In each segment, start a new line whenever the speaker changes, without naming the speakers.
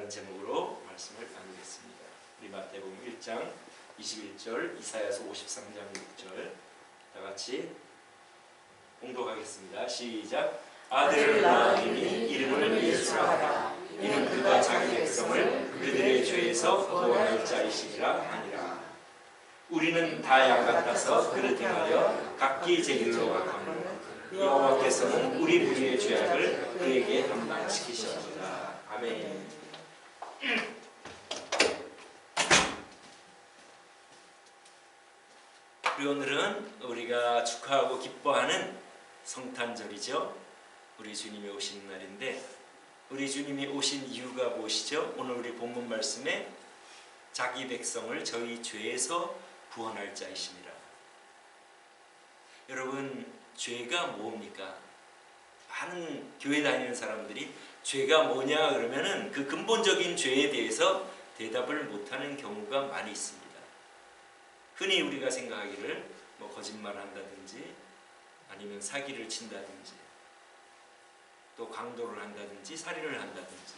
이런 제목으로 말씀을 나누겠습니다. 우리 마태복음 1장 21절, 이사야서 53장 6절 다 같이 봉독하겠습니다. 시작. 아들을 낳으리니 이름을 예수라 하라. 이는 그가 자기 백성을 그들의 죄에서 구원할 자이시리라 하니라. 우리는 다 양 같아서 그릇 행하여 각기 제 길로 가거니와 여호와께서는 우리 무리의 죄악을 그에게 담당시키셨도다. 아멘. 오늘은 우리가 축하하고 기뻐하는 성탄절이죠. 우리 주님이 오신 날인데, 우리 주님이 오신 이유가 무엇이죠? 오늘 우리 본문 말씀에 자기 백성을 저희 죄에서 구원할 자이시니라. 여러분, 죄가 뭡니까? 많은 교회 다니는 사람들이 죄가 뭐냐 그러면은 그 근본적인 죄에 대해서 대답을 못하는 경우가 많이 있습니다. 흔히 우리가 생각하기를 거짓말을 한다든지 아니면 사기를 친다든지 또 강도를 한다든지 살인을 한다든지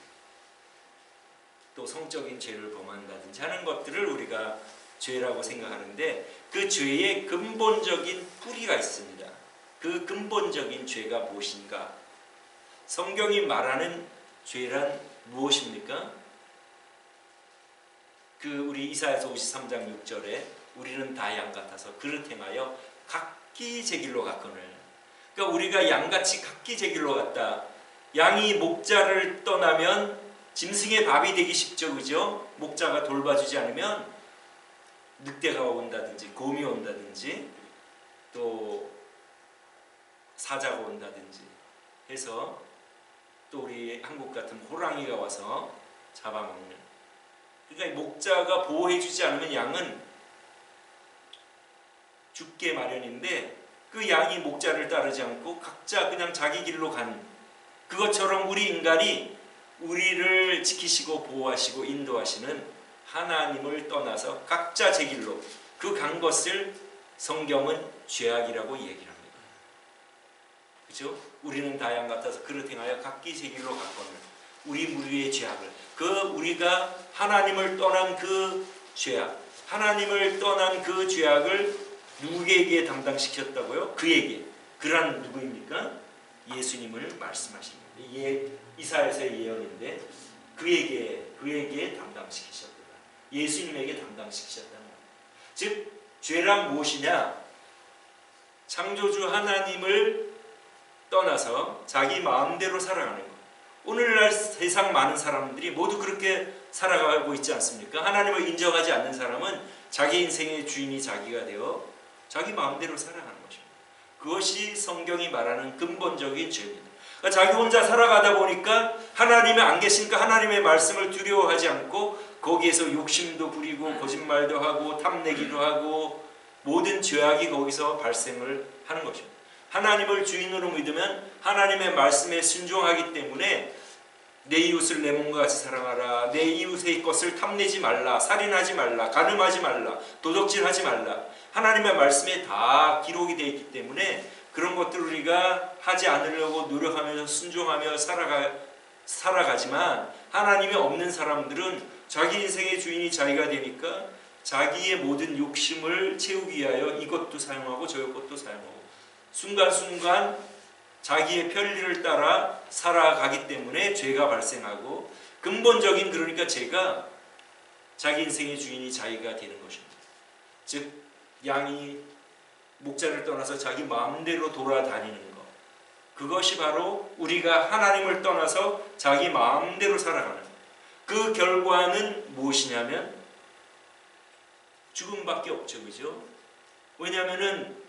또 성적인 죄를 범한다든지 하는 것들을 우리가 죄라고 생각하는데, 그 죄의 근본적인 뿌리가 있습니다. 그 근본적인 죄가 무엇인가? 성경이 말하는 죄란 무엇입니까? 우리 이사야서 53장 6절에 우리는 다 양 같아서 그릇 행하여 각기 제 길로 갔거늘. 그러니까 우리가 양같이 각기 제 길로 갔다. 양이 목자를 떠나면 짐승의 밥이 되기 쉽죠, 그죠? 목자가 돌봐주지 않으면 늑대가 온다든지 곰이 온다든지 또 사자가 온다든지 해서 또 우리 한국 같은 호랑이가 와서 잡아먹는. 그러니까 목자가 보호해주지 않으면 양은 죽게 마련인데, 그 양이 목자를 따르지 않고 각자 그냥 자기 길로 간 그것처럼 우리 인간이 우리를 지키시고 보호하시고 인도하시는 하나님을 떠나서 각자 제 길로 그 간 것을 성경은 죄악이라고 얘기를 합니다. 그죠? 우리는 다 양 같아서 그릇 행하여 각기 제 길로 갔거늘. 우리 무리의 죄악을, 우리가 하나님을 떠난 그 죄악, 하나님을 떠난 그 죄악을 누구에게 담당시켰다고요? 그에게. 그란 누구입니까? 예수님을 말씀하십니다. 이사야서의 예언인데 그에게 담당시키셨다. 예수님에게 담당시키셨다는 겁니다. 즉 죄란 무엇이냐? 창조주 하나님을 떠나서 자기 마음대로 살아가는 것. 오늘날 세상 많은 사람들이 모두 그렇게 살아가고 있지 않습니까? 하나님을 인정하지 않는 사람은 자기 인생의 주인이 자기가 되어 자기 마음대로 살아가는 것입니다. 그것이 성경이 말하는 근본적인 죄입니다. 그러니까 자기 혼자 살아가다 보니까 하나님이 안 계시니까 하나님의 말씀을 두려워하지 않고 거기에서 욕심도 부리고 거짓말도 하고 탐내기도 하고 모든 죄악이 거기서 발생을 하는 것입니다. 하나님을 주인으로 믿으면 하나님의 말씀에 순종하기 때문에 내 이웃을 내 몸과 같이 사랑하라, 내 이웃의 것을 탐내지 말라, 살인하지 말라, 간음하지 말라, 도적질하지 말라, 하나님의 말씀에 다 기록이 되어 있기 때문에 그런 것들을 우리가 하지 않으려고 노력하면서 순종하며 살아가지만, 하나님이 없는 사람들은 자기 인생의 주인이 자기가 되니까 자기의 모든 욕심을 채우기 위하여 이것도 사용하고 저것도 사용하고 순간순간 자기의 편리를 따라 살아가기 때문에 죄가 발생하고, 근본적인, 그러니까 죄가 자기 인생의 주인이 자기가 되는 것입니다. 즉 양이 목자를 떠나서 자기 마음대로 돌아다니는 것, 그것이 바로 우리가 하나님을 떠나서 자기 마음대로 살아가는 것. 그 결과는 무엇이냐면 죽음밖에 없죠, 그죠? 왜냐하면은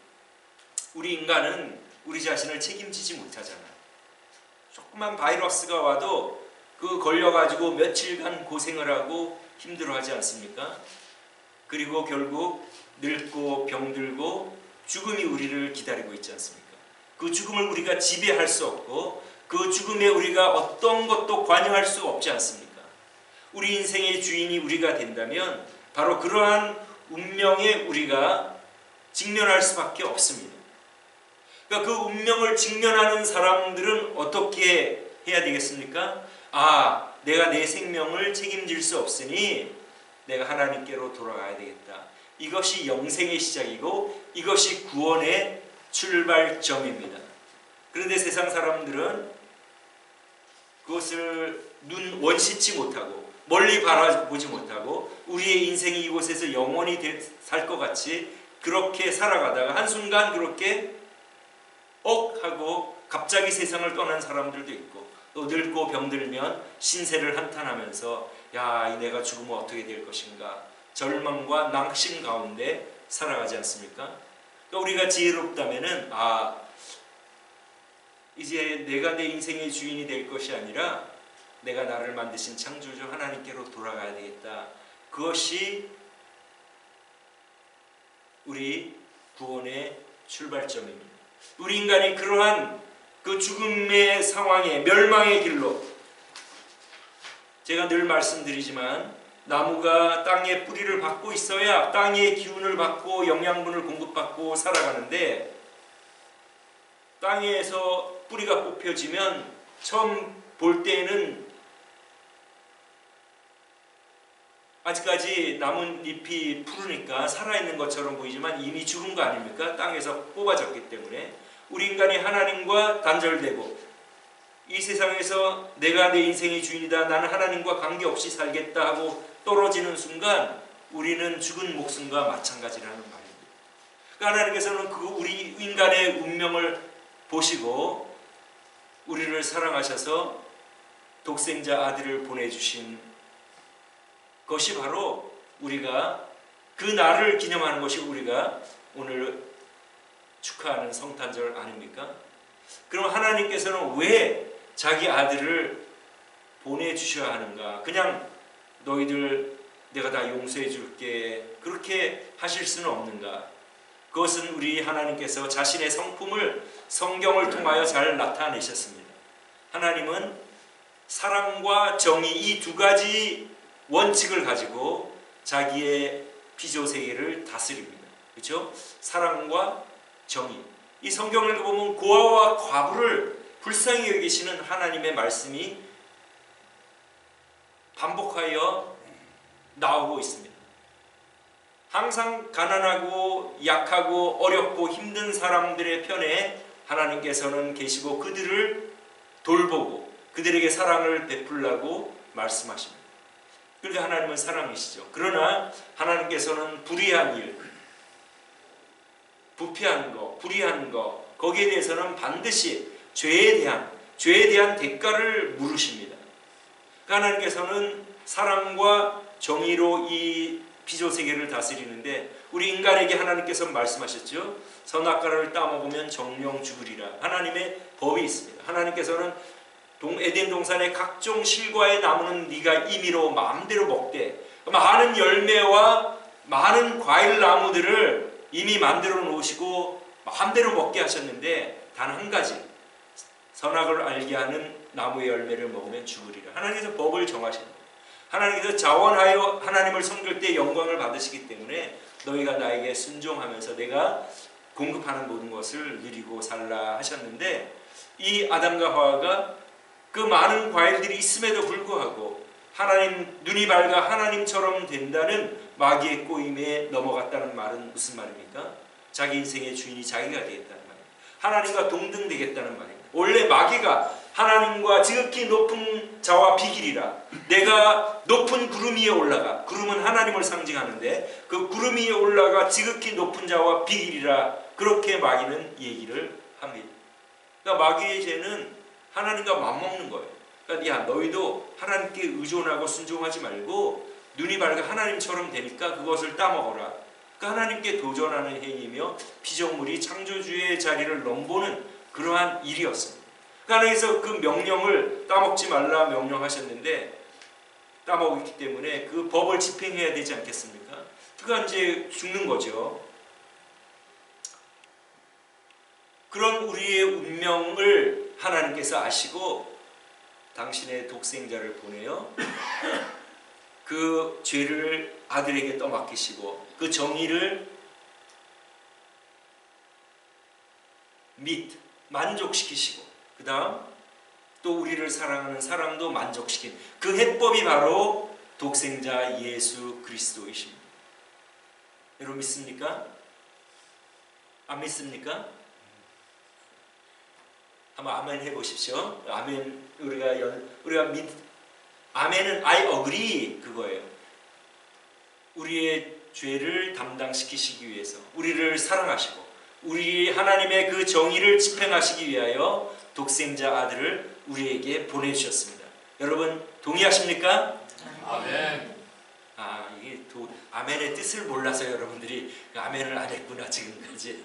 우리 인간은 우리 자신을 책임지지 못하잖아요. 조그만 바이러스가 와도 그 걸려가지고 며칠간 고생을 하고 힘들어하지 않습니까? 그리고 결국 늙고 병들고 죽음이 우리를 기다리고 있지 않습니까? 그 죽음을 우리가 지배할 수 없고 그 죽음에 우리가 어떤 것도 관여할 수 없지 않습니까? 우리 인생의 주인이 우리가 된다면 바로 그러한 운명에 우리가 직면할 수밖에 없습니다. 그러니까 그 운명을 직면하는 사람들은 어떻게 해야 되겠습니까? 내가 내 생명을 책임질 수 없으니 내가 하나님께로 돌아가야 되겠다. 이것이 영생의 시작이고 이것이 구원의 출발점입니다. 그런데 세상 사람들은 그것을 원시치 못하고 멀리 바라보지 못하고 우리의 인생이 이곳에서 영원히 살 것 같이 그렇게 살아가다가 한순간 그렇게 하고 갑자기 세상을 떠난 사람들도 있고, 또 늙고 병들면 신세를 한탄하면서 야, 내가 죽으면 어떻게 될 것인가 절망과 낙심 가운데 살아가지 않습니까? 또 우리가 지혜롭다면은 이제 내가 내 인생의 주인이 될 것이 아니라 내가 나를 만드신 창조주 하나님께로 돌아가야 되겠다. 그것이 우리 구원의 출발점입니다. 우리 인간이 그러한 그 죽음의 상황에 멸망의 길로, 제가 늘 말씀드리지만 나무가 땅에 뿌리를 받고 있어야 땅의 기운을 받고 영양분을 공급받고 살아가는데, 땅에서 뿌리가 뽑혀지면 처음 볼 때에는 아직까지 나뭇잎이 푸르니까 살아있는 것처럼 보이지만 이미 죽은 거 아닙니까? 땅에서 뽑아졌기 때문에. 우리 인간이 하나님과 단절되고 이 세상에서 내가 내 인생의 주인이다, 나는 하나님과 관계없이 살겠다 하고 떨어지는 순간 우리는 죽은 목숨과 마찬가지라는 말입니다. 그러니까 하나님께서는 그 우리 인간의 운명을 보시고 우리를 사랑하셔서 독생자 아들을 보내주신 것이 바로 우리가 그 날을 기념하는 것이 우리가 오늘 축하하는 성탄절 아닙니까? 그럼 하나님께서는 왜 자기 아들을 보내주셔야 하는가? 그냥 너희들 내가 다 용서해 줄게 그렇게 하실 수는 없는가? 그것은 우리 하나님께서 자신의 성품을 성경을 통하여 잘 나타내셨습니다. 하나님은 사랑과 정의 이 두 가지 원칙을 가지고 자기의 피조세계를 다스립니다. 그렇죠? 사랑과 정의. 이 성경을 보면 고아와 과부를 불쌍히 여기시는 하나님의 말씀이 반복하여 나오고 있습니다. 항상 가난하고 약하고 어렵고 힘든 사람들의 편에 하나님께서는 계시고 그들을 돌보고 그들에게 사랑을 베풀라고 말씀하십니다. 그런데 하나님은 사랑이시죠. 그러나 하나님께서는 불의한 일, 부패한 거, 불의한 거, 거기에 대해서는 반드시 죄에 대한 대가를 물으십니다. 하나님께서는 사랑과 정의로 이 피조세계를 다스리는데 우리 인간에게 하나님께서 말씀하셨죠. 선악과를 따먹으면 정령 죽으리라. 하나님의 법이 있습니다. 하나님께서는 에덴 동산의 각종 실과의 나무는 네가 임의로 마음대로 먹되, 많은 열매와 많은 과일 나무들을 이미 만들어 놓으시고 마음대로 먹게 하셨는데 단 한 가지, 선악을 알게 하는 나무의 열매를 먹으면 죽으리라. 하나님께서 법을 정하신 거예요. 하나님께서 자원하여 하나님을 섬길 때 영광을 받으시기 때문에 너희가 나에게 순종하면서 내가 공급하는 모든 것을 누리고 살라 하셨는데, 이 아담과 하와가 그 많은 과일들이 있음에도 불구하고 하나님 눈이 밝아 하나님처럼 된다는 마귀의 꼬임에 넘어갔다는 말은 무슨 말입니까? 자기 인생의 주인이 자기가 되겠다는 말입니다. 하나님과 동등되겠다는 말입니다. 원래 마귀가 하나님과 지극히 높은 자와 비길이라, 내가 높은 구름 위에 올라가, 구름은 하나님을 상징하는데 그 구름 위에 올라가 지극히 높은 자와 비길이라, 그렇게 마귀는 얘기를 합니다. 그러니까 마귀의 죄는 하나님과 맞먹는 거예요. 그러니까 야, 너희도 하나님께 의존하고 순종하지 말고 눈이 밝아 하나님처럼 되니까 그것을 따먹어라. 그러니까 하나님께 도전하는 행위며 피조물이 창조주의 자리를 넘보는 그러한 일이었습니다. 하나님께서 그 명령을 따먹지 말라 명령하셨는데 따먹었기 때문에 그 법을 집행해야 되지 않겠습니까? 그가 이제 죽는 거죠. 그런 우리의 운명을 하나님께서 아시고 당신의 독생자를 보내어 그 죄를 아들에게 떠맡기시고 그 정의를 만족시키시고 그 다음 또 우리를 사랑하는 사랑도 만족시킨 그 해법이 바로 독생자 예수 그리스도이십니다. 여러분 믿습니까? 안 믿습니까? 한번 아멘 해보십시오. 아멘. 우리가 아멘은 I agree 그거예요. 우리의 죄를 담당시키시기 위해서 우리를 사랑하시고 우리 하나님의 그 정의를 집행하시기 위하여 독생자 아들을 우리에게 보내주셨습니다. 여러분 동의하십니까?
아멘.
이게 아멘의 뜻을 몰라서 여러분들이 아멘을 안 했구나 지금까지.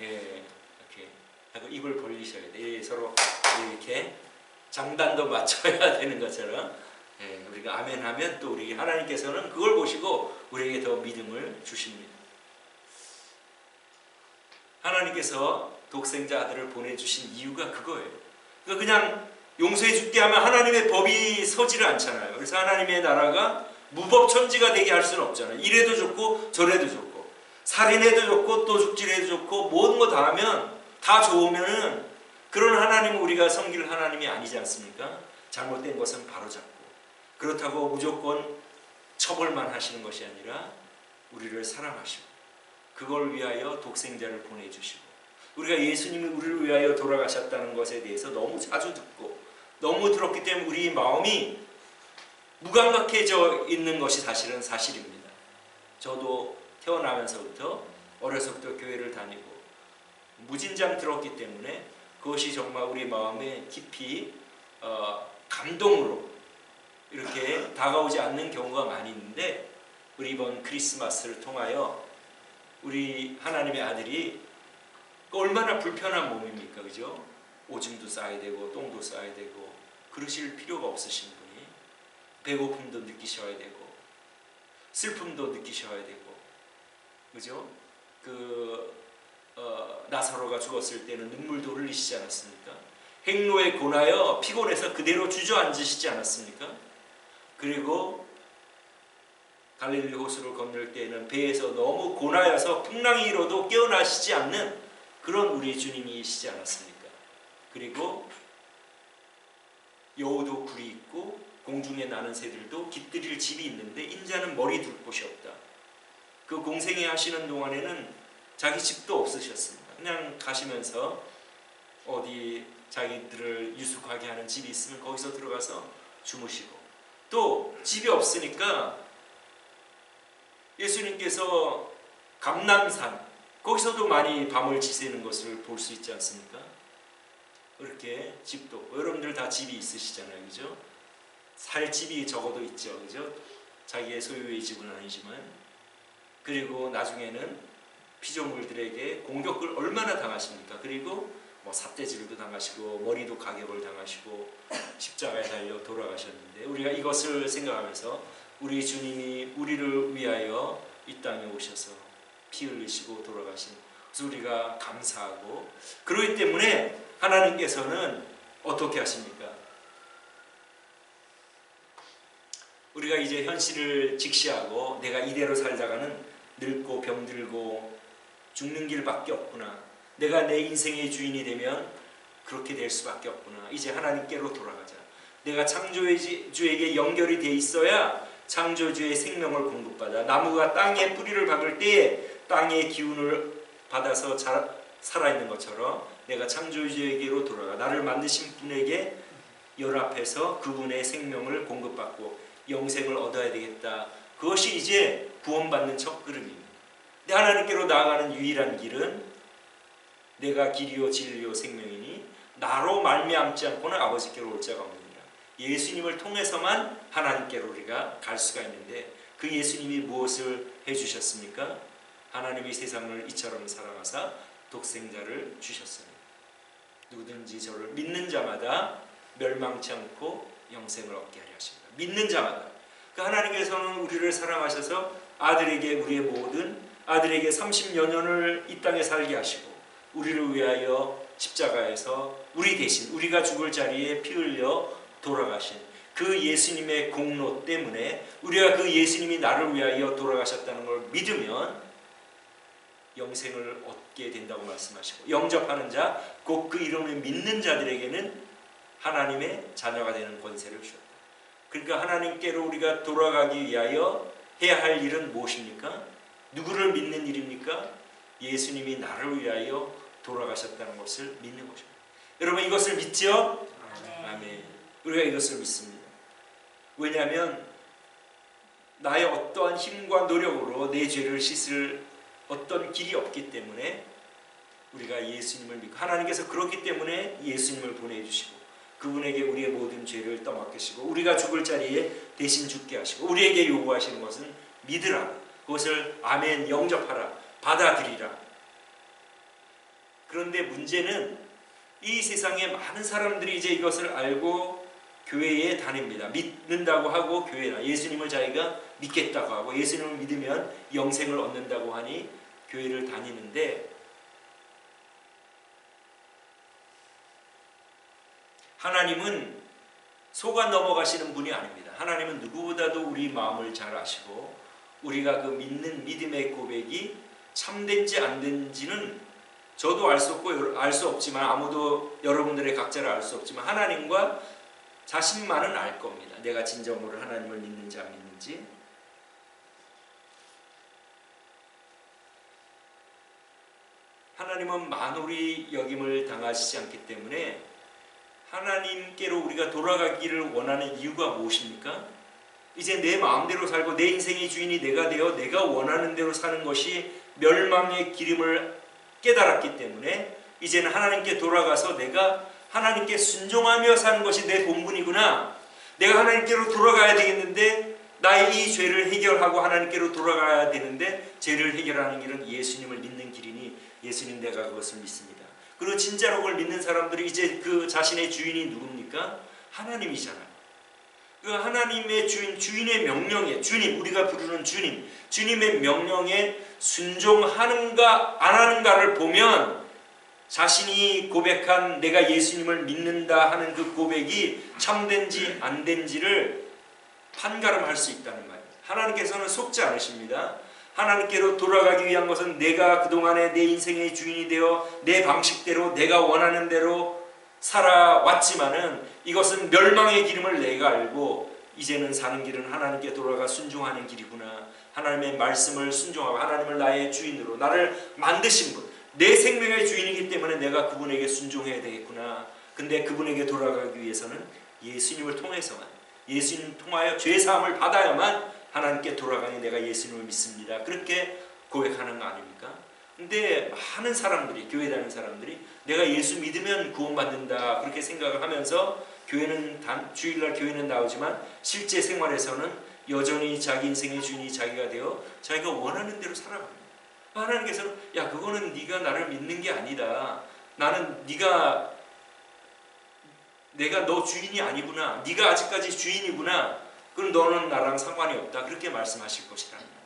예, 이렇게 하고 입을 벌리셔야 돼. 예, 서로 이렇게 장단도 맞춰야 되는 것처럼. 예, 우리가 아멘하면 또 우리 하나님께서는 그걸 보시고 우리에게 더 믿음을 주십니다. 하나님께서 독생자 아들을 보내주신 이유가 그거예요. 그냥 용서해 줄게 하면 하나님의 법이 서지를 않잖아요. 그래서 하나님의 나라가 무법천지가 되게 할 수는 없잖아요. 이래도 좋고 저래도 좋고 살인해도 좋고 또 죽질해도 좋고 모든 거 다 하면 다 좋으면은 그런 하나님은 우리가 섬길 하나님이 아니지 않습니까? 잘못된 것은 바로잡고 그렇다고 무조건 처벌만 하시는 것이 아니라 우리를 사랑하시고 그걸 위하여 독생자를 보내주시고 우리가 예수님이 우리를 위하여 돌아가셨다는 것에 대해서 너무 자주 듣고 너무 들었기 때문에 우리 마음이 무감각해져 있는 것이 사실입니다. 저도 태어나면서부터 어려서부터 교회를 다니고 무진장 들었기 때문에 그것이 정말 우리 마음에 깊이 감동으로 이렇게 다가오지 않는 경우가 많이 있는데 우리 이번 크리스마스를 통하여 우리 하나님의 아들이 얼마나 불편한 몸입니까? 그죠? 오줌도 싸야 되고 똥도 싸야 되고 그러실 필요가 없으신 분이 배고픔도 느끼셔야 되고 슬픔도 느끼셔야 되고 그죠? 나사로가 죽었을 때는 눈물도 흘리시지 않았습니까? 행로에 고나여 피곤해서 그대로 주저앉으시지 않았습니까? 그리고 갈릴리 호수를 건널 때에는 배에서 너무 고나여서 풍랑이 일어도 깨어나시지 않는 그런 우리 주님이시지 않았습니까? 그리고 여우도 굴이 있고 공중에 나는 새들도 깃들일 집이 있는데 인자는 머리 둘 곳이 없다. 그 공생애 하시는 동안에는 자기 집도 없으셨습니다. 그냥 가시면서 어디 자기들을 유숙하게 하는 집이 있으면 거기서 들어가서 주무시고 또 집이 없으니까 예수님께서 감람산 거기서도 많이 밤을 지새는 것을 볼 수 있지 않습니까? 그렇게 집도 여러분들 다 집이 있으시잖아요, 그죠? 살 집이 적어도 있죠, 그죠? 자기의 소유의 집은 아니지만 그리고 나중에는 피조물들에게 공격을 얼마나 당하십니까? 그리고 삿대질도 당하시고 머리도 가격을 당하시고 십자가에 달려 돌아가셨는데 우리가 이것을 생각하면서 우리 주님이 우리를 위하여 이 땅에 오셔서 피 흘리시고 돌아가신 그래서 우리가 감사하고 그렇기 때문에 하나님께서는 어떻게 하십니까? 우리가 이제 현실을 직시하고 내가 이대로 살다가는 늙고 병들고 죽는 길밖에 없구나. 내가 내 인생의 주인이 되면 그렇게 될 수밖에 없구나. 이제 하나님께로 돌아가자. 내가 창조주에게 연결이 돼 있어야 창조주의 생명을 공급받아. 나무가 땅에 뿌리를 박을 때에 땅의 기운을 받아서 살아있는 것처럼 내가 창조주에게로 돌아가. 나를 만드신 분에게 연합해서 그분의 생명을 공급받고 영생을 얻어야 되겠다. 그것이 이제 구원받는 첫걸음입니다. 근데 하나님께로 나아가는 유일한 길은 내가 길이요 진리요 생명이니 나로 말미암지 않고는 아버지께로 올 자가 없느니라. 예수님을 통해서만 하나님께로 우리가 갈 수가 있는데 그 예수님이 무엇을 해주셨습니까? 하나님이 세상을 이처럼 사랑하사 독생자를 주셨습니다. 누구든지 저를 믿는 자마다 멸망치 않고 영생을 얻게 하려 하십니다. 믿는 자마다. 그 하나님께서는 우리를 사랑하셔서 아들에게 우리의 모든 아들에게 30여 년을 이 땅에 살게 하시고 우리를 위하여 십자가에서 우리 대신 우리가 죽을 자리에 피 흘려 돌아가신 그 예수님의 공로 때문에 우리가 그 예수님이 나를 위하여 돌아가셨다는 걸 믿으면 영생을 얻게 된다고 말씀하시고 영접하는 자 곧 그 이름을 믿는 자들에게는 하나님의 자녀가 되는 권세를 주셨다. 그러니까 하나님께로 우리가 돌아가기 위하여 해야 할 일은 무엇입니까? 누구를 믿는 일입니까? 예수님이 나를 위하여 돌아가셨다는 것을 믿는 것입니다. 여러분 이것을 믿죠? 아멘. 우리가 이것을 믿습니다. 왜냐하면 나의 어떠한 힘과 노력으로 내 죄를 씻을 어떤 길이 없기 때문에 우리가 예수님을 믿고, 하나님께서 그렇기 때문에 예수님을 보내주시고 그분에게 우리의 모든 죄를 떠맡기시고 우리가 죽을 자리에 대신 죽게 하시고 우리에게 요구하시는 것은 믿으라. 그것을 아멘 영접하라. 받아들이라. 그런데 문제는 이 세상에 많은 사람들이 이제 이것을 알고 교회에 다닙니다. 믿는다고 하고 교회나 예수님을 자기가 믿겠다고 하고 예수님을 믿으면 영생을 얻는다고 하니 교회를 다니는데, 하나님은 속아 넘어가시는 분이 아닙니다. 하나님은 누구보다도 우리 마음을 잘 아시고 우리가 그 믿는 믿음의 고백이 참된지 안 된지는 저도 알 수 없고 알 수 없지만, 아무도 여러분들의 각자를 알 수 없지만 하나님과 자신만은 알 겁니다. 내가 진정으로 하나님을 믿는지 안 믿는지. 하나님은 만홀히 여김을 당하시지 않기 때문에 하나님께로 우리가 돌아가기를 원하는 이유가 무엇입니까? 이제 내 마음대로 살고 내 인생의 주인이 내가 되어 내가 원하는 대로 사는 것이 멸망의 기름을 깨달았기 때문에 이제는 하나님께 돌아가서 내가 하나님께 순종하며 사는 것이 내 본분이구나. 내가 하나님께로 돌아가야 되겠는데 나의 이 죄를 해결하고 하나님께로 돌아가야 되는데 죄를 해결하는 길은 예수님을 믿는 길이니 예수님 내가 그것을 믿습니다. 그리고 진짜로 그걸 믿는 사람들이 이제 그 자신의 주인이 누굽니까? 하나님이잖아요. 그 하나님의 주인의 명령에, 주님, 우리가 부르는 주님의 명령에 순종하는가 안 하는가를 보면 자신이 고백한 내가 예수님을 믿는다 하는 그 고백이 참된지 안 된지를 판가름할 수 있다는 말이에요. 하나님께서는 속지 않으십니다. 하나님께로 돌아가기 위한 것은 내가 그동안에 내 인생의 주인이 되어 내 방식대로 내가 원하는 대로 살아왔지만은 이것은 멸망의 기름을 내가 알고 이제는 사는 길은 하나님께 돌아가 순종하는 길이구나. 하나님의 말씀을 순종하고 하나님을 나의 주인으로 나를 만드신 분, 내 생명의 주인이기 때문에 내가 그분에게 순종해야 되겠구나. 근데 그분에게 돌아가기 위해서는 예수님을 통해서만, 예수님 통하여 죄사함을 받아야만 하나님께 돌아가니 내가 예수님을 믿습니다. 그렇게 고백하는 거 아닙니까? 근데 많은 사람들이, 교회 다니는 사람들이 내가 예수 믿으면 구원받는다 그렇게 생각을 하면서 교회는 주일날 교회는 나오지만 실제 생활에서는 여전히 자기 인생의 주인이 자기가 되어 자기가 원하는 대로 살아갑니다. 하나님께서는 야, 그거는 네가 나를 믿는 게 아니다. 나는 내가 너 주인이 아니구나. 네가 아직까지 주인이구나. 그럼 너는 나랑 상관이 없다. 그렇게 말씀하실 것이라는 말.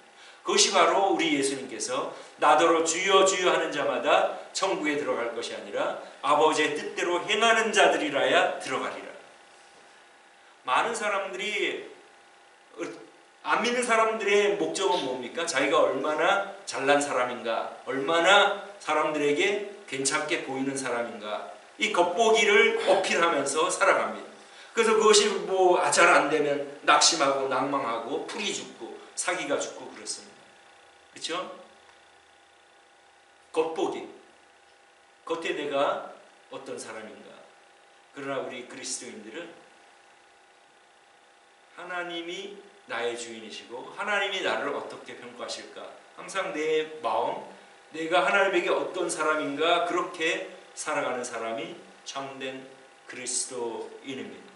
그것이 바로 우리 예수님께서 나더러 주여 주여 하는 자마다 천국에 들어갈 것이 아니라 아버지의 뜻대로 행하는 자들이라야 들어가리라. 많은 사람들이, 안 믿는 사람들의 목적은 뭡니까? 자기가 얼마나 잘난 사람인가, 얼마나 사람들에게 괜찮게 보이는 사람인가, 이 겉보기를 어필하면서 살아갑니다. 그래서 그것이 잘 안 되면 낙심하고 낭망하고 풀이 죽고 사기가 죽고 그렇습니다. 그렇죠? 겉보기, 겉에 내가 어떤 사람인가. 그러나 우리 그리스도인들은 하나님이 나의 주인이시고 하나님이 나를 어떻게 평가하실까, 항상 내 마음, 내가 하나님에게 어떤 사람인가 그렇게 살아가는 사람이 참된 그리스도인입니다.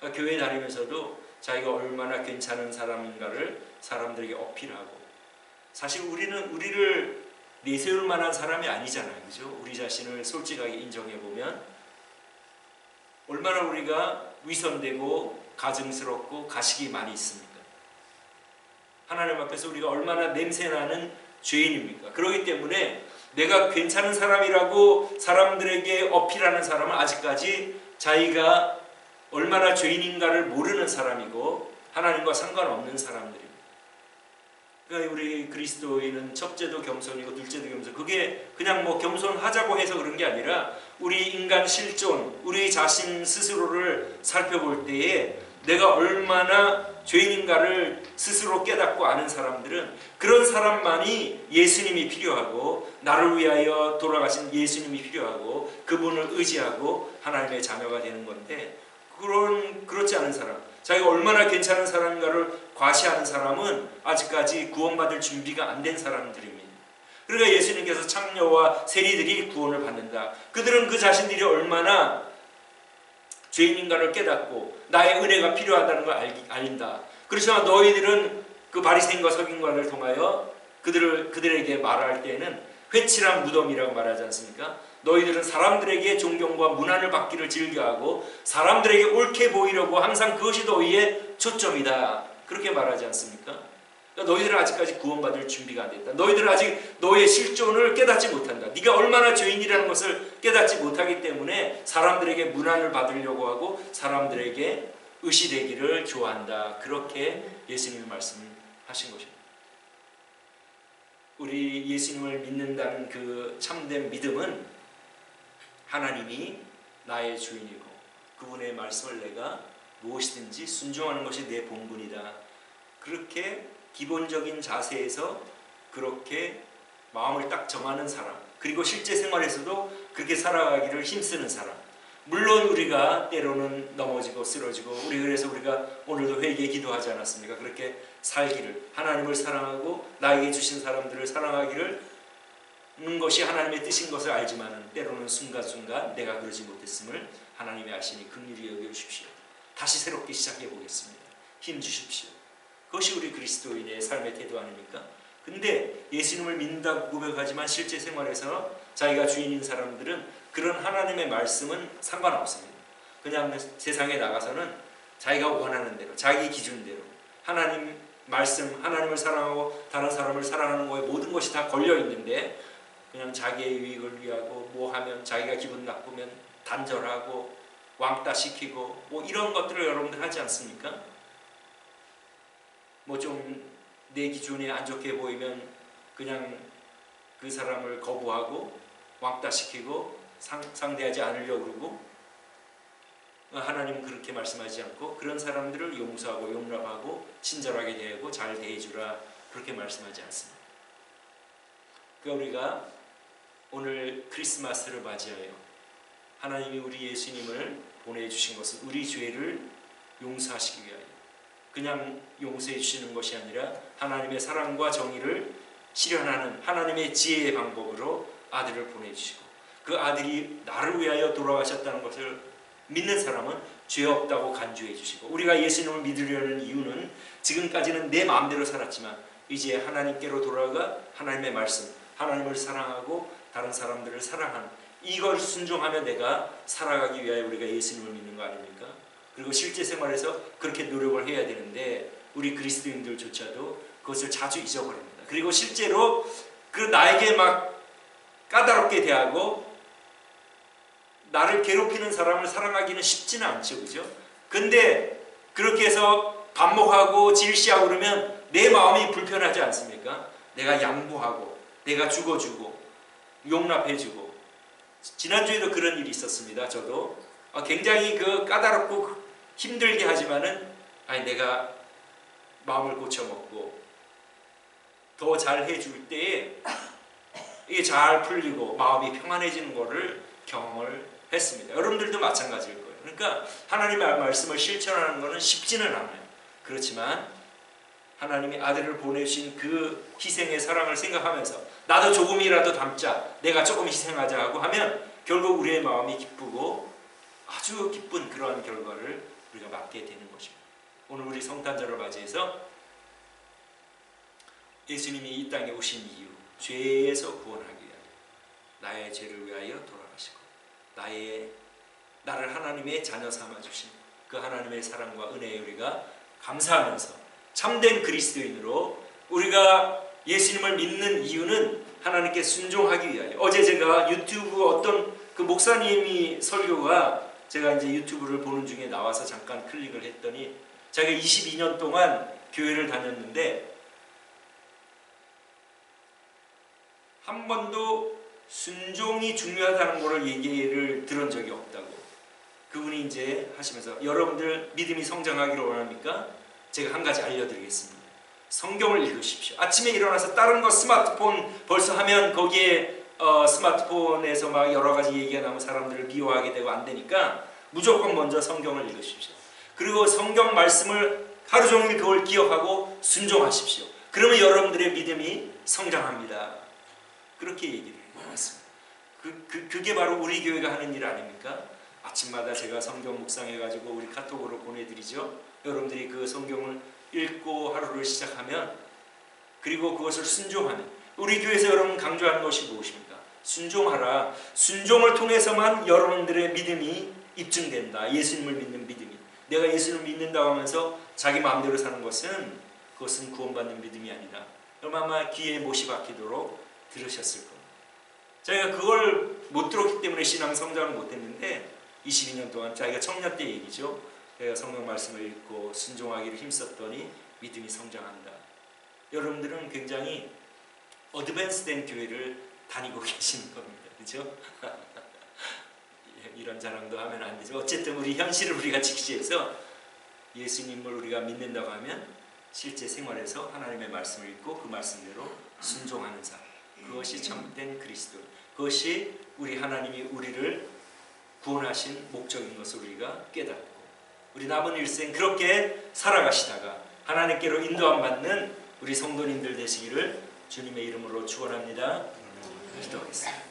그러니까 교회 다니면서도 자기가 얼마나 괜찮은 사람인가를 사람들에게 어필하고, 사실 우리를 내세울 만한 사람이 아니잖아요. 그죠? 우리 자신을 솔직하게 인정해보면 얼마나 우리가 위선되고 가증스럽고 가식이 많이 있습니까? 하나님 앞에서 우리가 얼마나 냄새나는 죄인입니까? 그렇기 때문에 내가 괜찮은 사람이라고 사람들에게 어필하는 사람은 아직까지 자기가 얼마나 죄인인가를 모르는 사람이고 하나님과 상관없는 사람들입니다. 그러니까 우리 그리스도인은 첫째도 겸손이고 둘째도 겸손. 그게 그냥 뭐 겸손하자고 해서 그런 게 아니라 우리 인간 실존, 우리 자신 스스로를 살펴볼 때에 내가 얼마나 죄인인가를 스스로 깨닫고 아는 사람들은, 그런 사람만이 예수님이 필요하고 나를 위하여 돌아가신 예수님이 필요하고 그분을 의지하고 하나님의 자녀가 되는 건데, 그렇지 않은 사람, 자기가 얼마나 괜찮은 사람인가를 과시하는 사람은 아직까지 구원받을 준비가 안 된 사람들입니다. 그러니까 예수님께서 창녀와 세리들이 구원을 받는다. 그들은 그 자신들이 얼마나 죄인인가를 깨닫고 나의 은혜가 필요하다는 걸 알린다. 그렇지만 너희들은 그 바리새인과 서기관을 통하여 그들에게 말할 때에는 회칠한 무덤이라고 말하지 않습니까? 너희들은 사람들에게 존경과 문안을 받기를 즐겨하고 사람들에게 옳게 보이려고 항상 그것이 너희의 초점이다. 그렇게 말하지 않습니까? 그러니까 너희들은 아직까지 구원받을 준비가 안 됐다. 너희들은 아직 너의 실존을 깨닫지 못한다. 네가 얼마나 죄인이라는 것을 깨닫지 못하기 때문에 사람들에게 문안을 받으려고 하고 사람들에게 의시되기를 좋아한다. 그렇게 예수님이 말씀하신 것입니다. 우리 예수님을 믿는다는 그 참된 믿음은 하나님이 나의 주인이고 그분의 말씀을 내가 무엇이든지 순종하는 것이 내 본분이다. 그렇게 기본적인 자세에서 그렇게 마음을 딱 정하는 사람, 그리고 실제 생활에서도 그렇게 살아가기를 힘쓰는 사람. 물론 우리가 때로는 넘어지고 쓰러지고, 그래서 우리가 오늘도 회개에 기도하지 않았습니까? 그렇게 살기를, 하나님을 사랑하고 나에게 주신 사람들을 사랑하기를 는 것이 하나님의 뜻인 것을 알지만은 때로는 순간순간 내가 그러지 못했음을 하나님이 아시니 긍휼히 여겨 주십시오. 다시 새롭게 시작해 보겠습니다. 힘 주십시오. 그것이 우리 그리스도인의 삶의 태도 아닙니까? 근데 예수님을 믿는다고 고백하지만 실제 생활에서 자기가 주인인 사람들은 그런 하나님의 말씀은 상관없습니다. 그냥 세상에 나가서는 자기가 원하는 대로, 자기 기준대로 하나님 말씀, 하나님을 사랑하고 다른 사람을 사랑하는 거에 모든 것이 다 걸려 있는데, 그냥 자기의 유익을 위하고 뭐 하면 자기가 기분 나쁘면 단절하고 왕따 시키고 뭐 이런 것들을 여러분들 하지 않습니까? 뭐 좀 내 기준에 안 좋게 보이면 그냥 그 사람을 거부하고 왕따 시키고 상대하지 않으려고 그러고, 하나님은 그렇게 말씀하지 않고 그런 사람들을 용서하고 용납하고 친절하게 대하고 잘 대해주라, 그렇게 말씀하지 않습니다. 그러니까 우리가 오늘 크리스마스를 맞이하여 하나님이 우리 예수님을 보내주신 것은 우리 죄를 용서하시기 위하여, 그냥 용서해 주시는 것이 아니라 하나님의 사랑과 정의를 실현하는 하나님의 지혜의 방법으로 아들을 보내주시고, 그 아들이 나를 위하여 돌아가셨다는 것을 믿는 사람은 죄 없다고 간주해 주시고, 우리가 예수님을 믿으려는 이유는 지금까지는 내 마음대로 살았지만 이제 하나님께로 돌아가 하나님의 말씀, 하나님을 사랑하고 다른 사람들을 사랑하는 이걸 순종하며 내가 살아가기 위하여 우리가 예수님을 믿는 거 아닙니까? 그리고 실제 생활에서 그렇게 노력을 해야 되는데 우리 그리스도인들조차도 그것을 자주 잊어버립니다. 그리고 실제로 그 나에게 막 까다롭게 대하고 나를 괴롭히는 사람을 사랑하기는 쉽지는 않죠, 그죠? 근데 그렇게 해서 반목하고 질시하고 그러면 내 마음이 불편하지 않습니까? 내가 양보하고 내가 죽어주고 용납해주고. 지난주에도 그런 일이 있었습니다. 저도 굉장히 그 까다롭고 힘들게 하지만은 내가 마음을 고쳐먹고 더 잘 해줄 때에 이게 잘 풀리고 마음이 평안해지는 거를 경험을 했습니다. 여러분들도 마찬가지일 거예요. 그러니까 하나님의 말씀을 실천하는 것은 쉽지는 않아요. 그렇지만 하나님이 아들을 보내신 그 희생의 사랑을 생각하면서 나도 조금이라도 담자, 내가 조금 희생하자 하고 하면 결국 우리의 마음이 기쁘고 아주 기쁜 그러한 결과를 우리가 맞게 되는 것입니다. 오늘 우리 성탄절을 맞이해서 예수님이 이 땅에 오신 이유, 죄에서 구원하기 위하여 나의 죄를 위하여 돌아가시고 나를 하나님의 자녀 삼아주신 그 하나님의 사랑과 은혜에 우리가 감사하면서 참된 그리스도인으로 우리가 예수님을 믿는 이유는 하나님께 순종하기 위하여. 어제 제가 유튜브 어떤 그 목사님이 설교가 제가 이제 유튜브를 보는 중에 나와서 잠깐 클릭을 했더니 자기가 22년 동안 교회를 다녔는데 한 번도 순종이 중요하다는 것을 얘기를 들은 적이 없다고. 그분이 이제 하시면서 여러분들 믿음이 성장하기를 원합니까? 제가 한 가지 알려드리겠습니다. 성경을 읽으십시오. 아침에 일어나서 다른 거 스마트폰 벌써 하면 거기에 스마트폰에서 막 여러 가지 얘기가 나오면 사람들을 미워하게 되고 안 되니까 무조건 먼저 성경을 읽으십시오. 그리고 성경 말씀을 하루 종일 그걸 기억하고 순종하십시오. 그러면 여러분들의 믿음이 성장합니다. 그렇게 얘기를 해놨습니다. 그게 바로 우리 교회가 하는 일 아닙니까? 아침마다 제가 성경 묵상해가지고 우리 카톡으로 보내드리죠. 여러분들이 그 성경을 읽고 하루를 시작하면, 그리고 그것을 순종하는, 우리 교회에서 여러분 강조하는 것이 무엇입니까? 순종하라. 순종을 통해서만 여러분들의 믿음이 입증된다. 예수님을 믿는 믿음이. 내가 예수님을 믿는다고 하면서 자기 마음대로 사는 것은, 그것은 구원받는 믿음이 아니다. 얼마나 귀에 못이 박히도록 들으셨을 겁니다. 자기가 그걸 못 들었기 때문에 신앙 성장을 못했는데 22년 동안, 자기가 청년 때 얘기죠. 내가 성경 말씀을 읽고 순종하기를 힘썼더니 믿음이 성장한다. 여러분들은 굉장히 어드밴스된 교회를 다니고 계시는 겁니다. 그렇죠? 이런 자랑도 하면 안 되죠. 어쨌든 우리 현실을 우리가 직시해서 예수님을 우리가 믿는다고 하면 실제 생활에서 하나님의 말씀을 읽고 그 말씀대로 순종하는 삶, 그것이 참된 그리스도, 그것이 우리 하나님이 우리를 구원하신 목적인 것을 우리가 깨닫고 우리 남은 일생 그렇게 살아가시다가 하나님께로 인도함 받는 우리 성도님들 되시기를 주님의 이름으로 축원합니다. 기도하겠습니다.